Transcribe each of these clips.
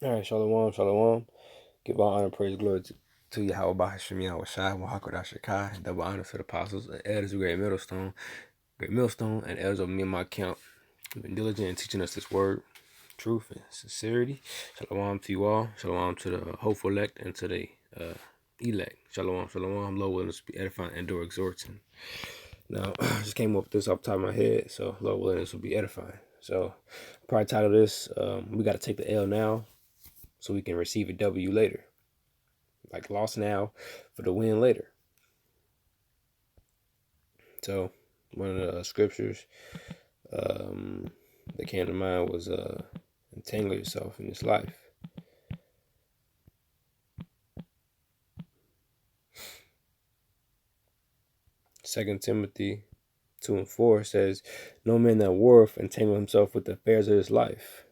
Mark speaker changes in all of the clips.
Speaker 1: All right, shalom, shalom. Give all honor, praise, glory to Yahweh Bahashim Yahweh Shai, Wahakar Shekai, double honor to the apostles, and elders of great millstone, and elders of me and my camp. Who've been diligent in teaching us this word, truth, and sincerity. Shalom to you all. Shalom to the hopeful elect and to the elect. Shalom, shalom. Lord willing to be edifying and do exhorting. Now, I just came up with this off the top of my head, so Lord willing, this will be edifying. So, probably title this, we got to take the L now so we can receive a W later. Like lost now for the win later. So, one of the scriptures that came to mind was entangle yourself in this life. Second Timothy 2:4 says, no man that warreth entangle himself with the affairs of his life,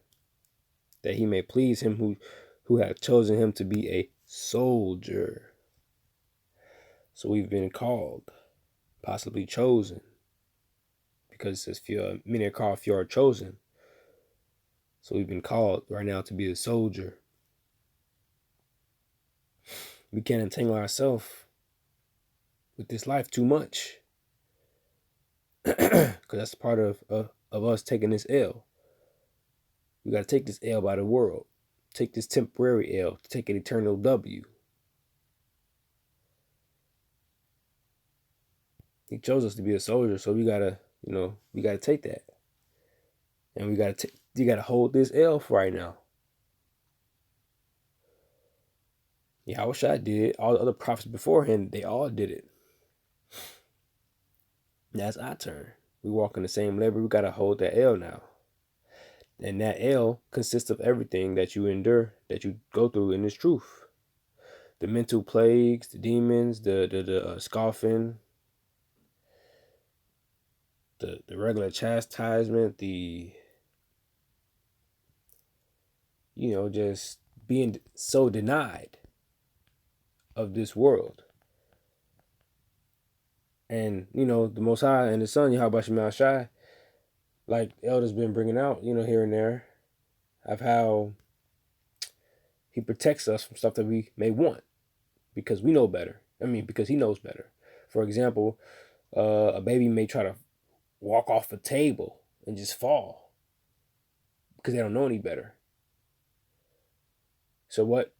Speaker 1: that he may please him who hath chosen him to be a soldier. So we've been called, possibly chosen, because it says many are called, few are chosen. So we've been called right now to be a soldier. We can't entangle ourselves with this life too much, because that's part of us taking this L. We got to take this L by the world, take this temporary L to take an eternal W. He chose us to be a soldier, so we gotta take that, and you gotta hold this L for right now. Yahushua did it. All the other prophets before him, they all did it. That's our turn. We walk in the same labor. We gotta hold that L now. And that L consists of everything that you endure, that you go through in this truth. The mental plagues, the demons, the scoffing, the regular chastisement, just being so denied of this world. And, the Most High and the Son, Yahweh Shai Shai, like Elder's been bringing out, here and there, of how he protects us from stuff that we may want because we know better. Because he knows better. For example, a baby may try to walk off a table and just fall because they don't know any better. So what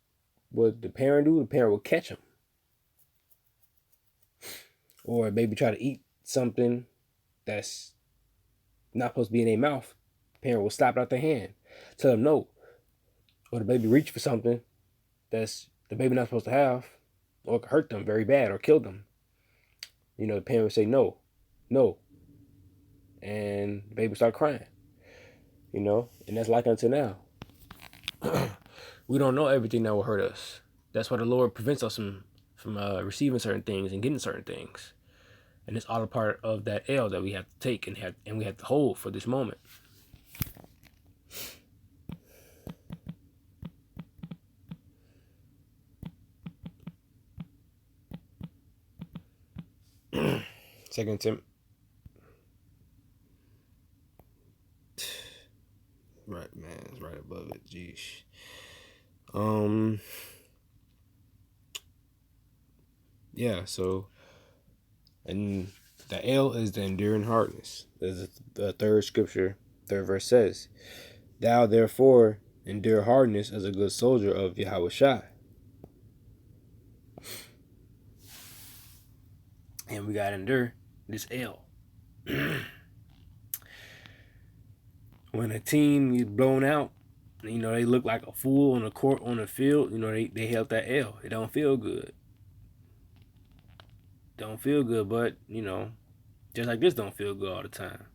Speaker 1: would the parent do? The parent will catch them. Or a baby try to eat something that's not supposed to be in their mouth. The parent will stop it out their hand, tell them no. Or the baby reach for something that's the baby not supposed to have, or could hurt them very bad or kill them. The parent would say no, no, and the baby would start crying. And that's like until now. We don't know everything that will hurt us. That's why the Lord prevents us from receiving certain things and getting certain things. And it's all a part of that L that we have to take and we have to hold for this moment. Second Tim. Right, man, it's right above it. Jeez. Yeah. So, and the L is the enduring hardness. As the third scripture, third verse says, "Thou therefore endure hardness as a good soldier of Yahweh Shai." And we gotta endure this L. When a team is blown out, they look like a fool on the court, on the field, they held that L. It don't feel good. Don't feel good, but, just like this don't feel good all the time.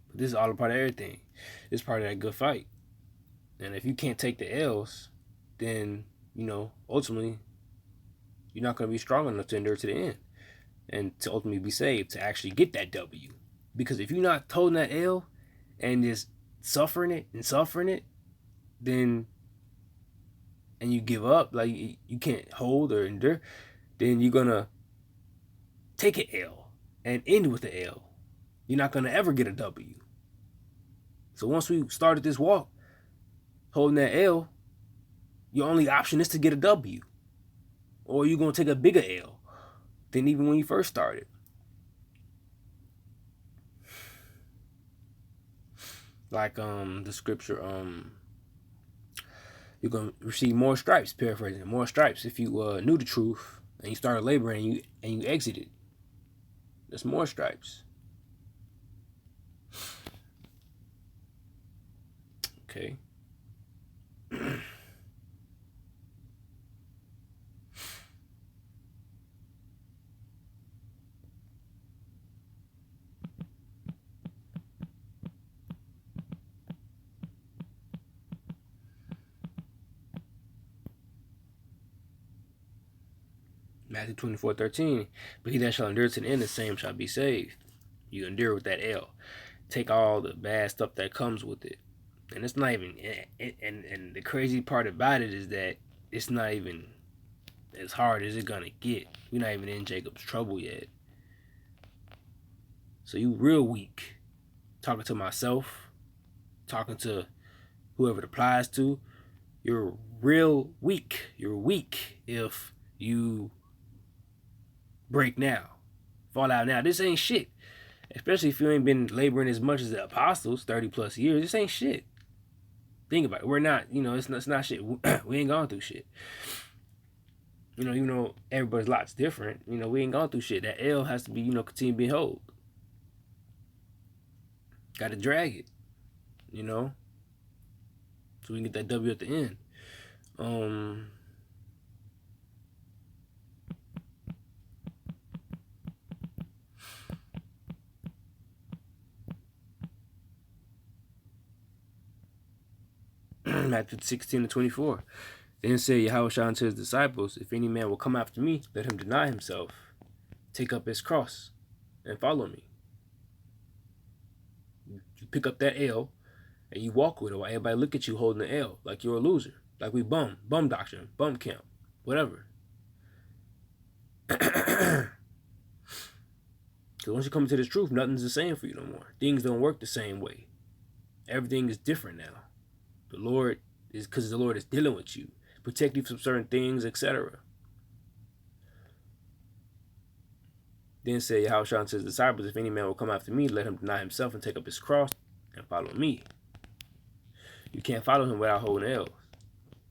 Speaker 1: But this is all a part of everything. It's part of that good fight. And if you can't take the L's, then, ultimately, you're not going to be strong enough to endure to the end and to ultimately be saved, to actually get that W. Because if you're not holding that L and just suffering it, then, and you give up, like you can't hold or endure, then you're going to take an L and end with the L. You're not going to ever get a W. So once we started this walk, holding that L, your only option is to get a W. Or you're going to take a bigger L than even when you first started. Like the scripture, you're going to receive more stripes, paraphrasing, more stripes if you knew the truth and you started laboring and you exited. There's more stripes. Okay. Matthew 24:13. But he that shall endure to the end, the same shall be saved. You endure with that L. Take all the bad stuff that comes with it. And it's not even, and the crazy part about it is that it's not even as hard as it's gonna get. We're not even in Jacob's trouble yet. So you real weak. Talking to myself, talking to whoever it applies to, you're real weak. You're weak if you break now, fall out now. This ain't shit. Especially if you ain't been laboring as much as the apostles, 30 plus years. This ain't shit. Think about it. We're not, it's not shit. We ain't gone through shit. Even though everybody's lot's different, we ain't gone through shit. That L has to be, continue being held. Got to drag it, so we can get that W at the end. Matthew 16:24. Then said Yahushua unto his disciples, if any man will come after me, let him deny himself, take up his cross, and follow me. You pick up that L, and you walk with it while everybody look at you holding the L, like you're a loser. Like we bum doctrine, bum camp, whatever. Because once you come into this truth, nothing's the same for you no more. Things don't work the same way. Everything is different now. The Lord is, because the Lord is dealing with you, protect you from certain things, etc. Then said Yahushua unto his disciples, if any man will come after me, let him deny himself and take up his cross and follow me. You can't follow him without holding L's,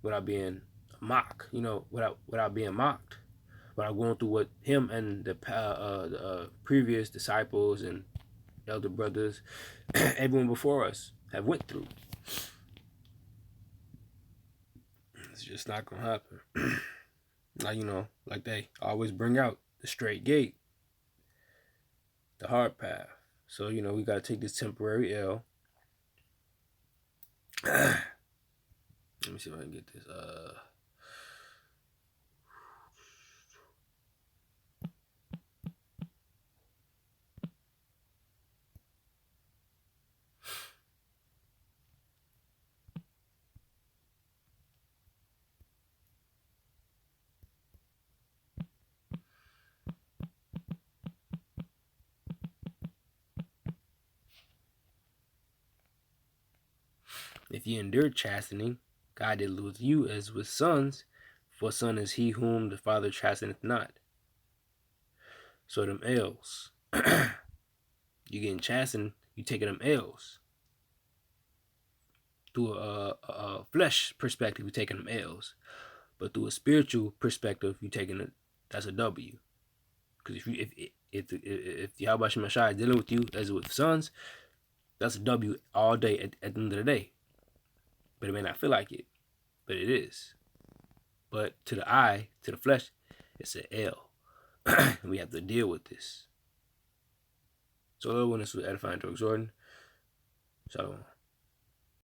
Speaker 1: without being mocked, without being mocked, without going through what him and the previous disciples and elder brothers, everyone before us have went through. It's just not gonna happen. Like they always bring out the straight gate, the hard path. So, we gotta take this temporary L. Let me see if I can get this. If ye endure chastening, God did with you as with sons, for son is he whom the Father chasteneth not. So them L's. You getting chastened, you taking them L's. Through a flesh perspective, you taking them L's. But through a spiritual perspective, you taking it, that's a W. Because if Yahweh Shemashai is dealing with you as with sons, that's a W all day at the end of the day. But it may not feel like it, but it is. But to the eye, to the flesh, it's an L. And we have to deal with this. So, when this was edifying to exhorting, shalom.